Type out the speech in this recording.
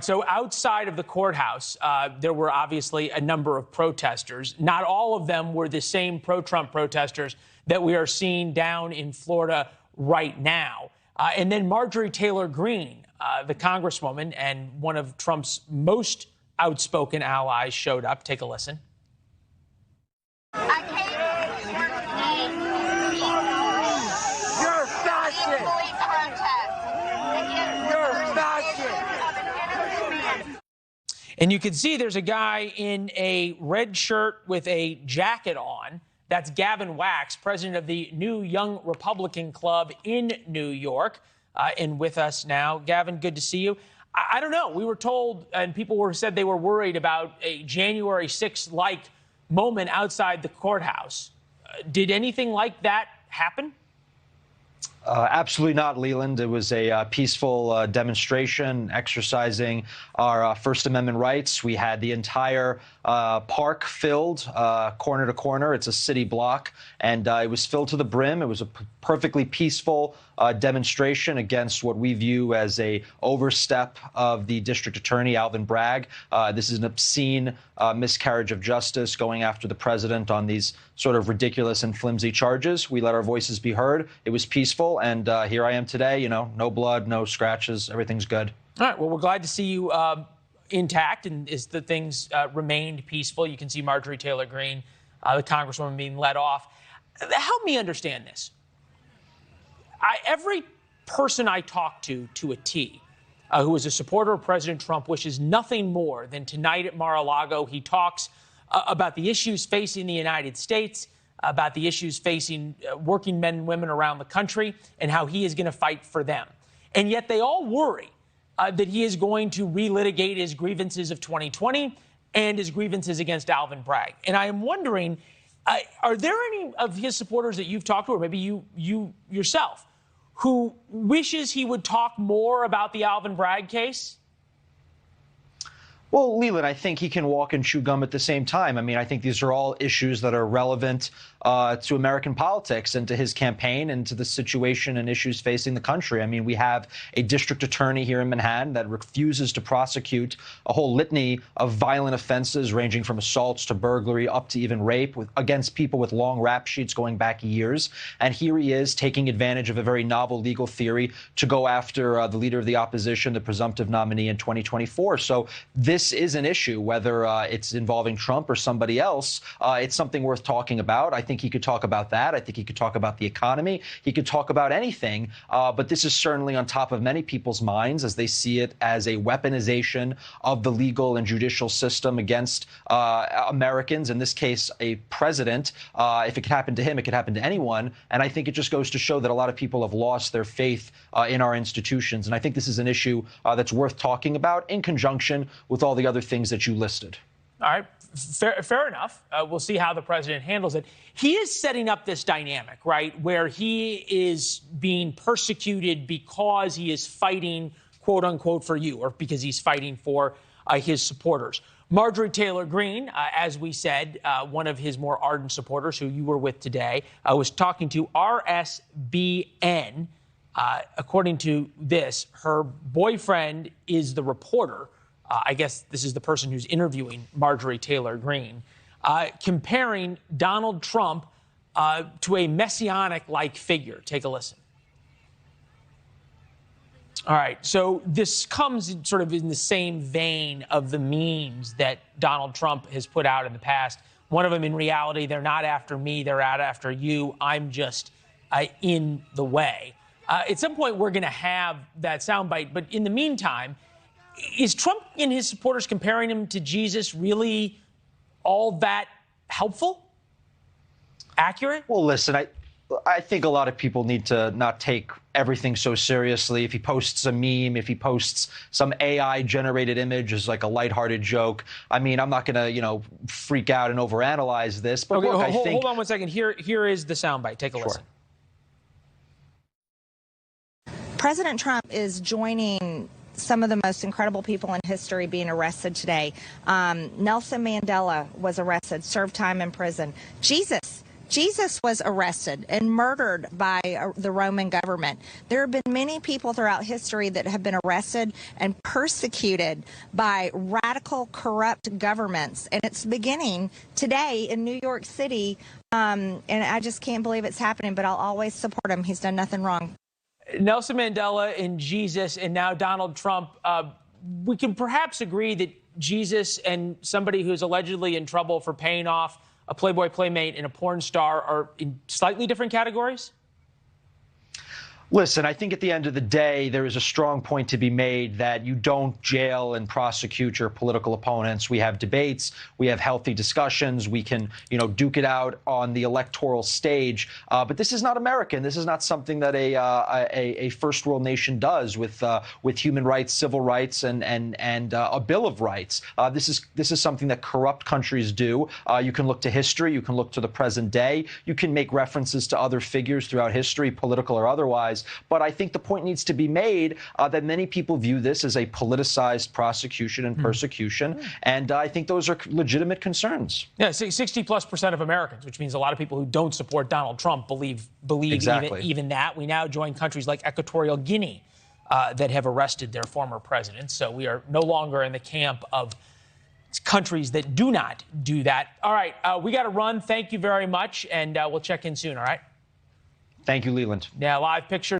so outside of the courthouse, there were obviously a number of protesters. Not all of them were the same pro-Trump protesters that we are seeing down in Florida right now. And then Marjorie Taylor Greene, the congresswoman and one of Trump's most outspoken allies, showed up. Take a listen. I came here today You're a fascist. You're a fascist. And you can see there's a guy in a red shirt with a jacket on. That's Gavin, president of the New Young Republican Club in New York. And with us now, Gavin, good to see you. I don't know. We were told, and people said they were worried about a January 6th-like moment outside the courthouse. Did anything like that happen? Absolutely not, Leland. It was a peaceful demonstration exercising our First Amendment rights. We had the entire park filled corner to corner. It's a city block, and it was filled to the brim. It was a perfectly peaceful demonstration against what we view as a overstep of the district attorney, Alvin Bragg. This is an obscene miscarriage of justice, going after the president on these sort of ridiculous and flimsy charges. We let our voices be heard. It was peaceful, and here I am today. You know, no blood, no scratches. Everything's good. All right. Well, we're glad to see you intact, and as the things remained peaceful. You can see Marjorie Taylor Greene, the congresswoman, being let off. Help me understand this. Every person I talk to a T, who is a supporter of President Trump, wishes nothing more than tonight at Mar-a-Lago he talks about the issues facing the United States, about the issues facing working men and women around the country, and how he is going to fight for them. And yet they all worry that he is going to relitigate his grievances of 2020 and his grievances against Alvin Bragg. And I am wondering, are there any of his supporters that you've talked to, or maybe you yourself, who wishes he would talk more about the Alvin Bragg case? Well, Leland, I think he can walk and chew gum at the same time. I mean, I think these are all issues that are relevant to American politics and to his campaign and to the situation and issues facing the country. I mean, we have a district attorney here in Manhattan that refuses to prosecute a whole litany of violent offenses ranging from assaults to burglary up to even rape against people with long rap sheets going back years. And here he is taking advantage of a very novel legal theory to go after the leader of the opposition, the presumptive nominee in 2024. So this is an issue, whether it's involving Trump or somebody else. It's something worth talking about. I think he could talk about that. I think he could talk about the economy. He could talk about anything. But this is certainly on top of many people's minds as they see it as a weaponization of the legal and judicial system against Americans, in this case, a president. If it could happen to him, it could happen to anyone. And I think it just goes to show that a lot of people have lost their faith in our institutions. And I think this is an issue that's worth talking about in conjunction with all the other things that you listed. All right. Fair enough. We'll see how the president handles it. He is setting up this dynamic, right, where he is being persecuted because he is fighting, quote unquote, for you, or because he's fighting for his supporters. Marjorie Taylor Greene, as we said, one of his more ardent supporters, who you were with today, was talking to RSBN. According to this, her boyfriend is the reporter. I guess this is the person who's interviewing Marjorie Taylor Greene, comparing Donald Trump to a messianic-like figure. Take a listen. All right, so this comes sort of in the same vein of the memes that Donald Trump has put out in the past. One of them, in reality, they're not after me, they're out after you. I'm just in the way. At some point, we're going to have that soundbite, but in the meantime, is Trump and his supporters comparing him to Jesus really all that helpful? Accurate? Well, listen, I think a lot of people need to not take everything so seriously. If he posts a meme, if he posts some AI-generated image as like a lighthearted joke, I mean, I'm not going to, freak out and overanalyze this. But okay, look, hold on one second. Here is the soundbite. Take a listen. President Trump is joining some of the most incredible people in history being arrested today. Nelson Mandela was arrested, served time in prison. Jesus Jesus was arrested and murdered by the Roman government. There have been many people throughout history that have been arrested and persecuted by radical, corrupt governments. And it's beginning today in New York City. And I just can't believe it's happening, but I'll always support him. He's done nothing wrong. Nelson Mandela and Jesus and now Donald Trump, we can perhaps agree that Jesus and somebody who's allegedly in trouble for paying off a Playboy playmate and a porn star are in slightly different categories? Listen, I think at the end of the day, there is a strong point to be made that you don't jail and prosecute your political opponents. We have debates. We have healthy discussions. We can, duke it out on the electoral stage. But this is not American. This is not something that a first world nation does with human rights, civil rights, and a Bill of Rights. This is something that corrupt countries do. You can look to history. You can look to the present day. You can make references to other figures throughout history, political or otherwise. But I think the point needs to be made that many people view this as a politicized prosecution and persecution. And I think those are legitimate concerns. Yeah, 60+% of Americans, which means a lot of people who don't support Donald Trump believe exactly. even that. We now join countries like Equatorial Guinea that have arrested their former president. So we are no longer in the camp of countries that do not do that. All right, we got to run. Thank you very much. And we'll check in soon, all right? Thank you, Leland. Yeah, live picture.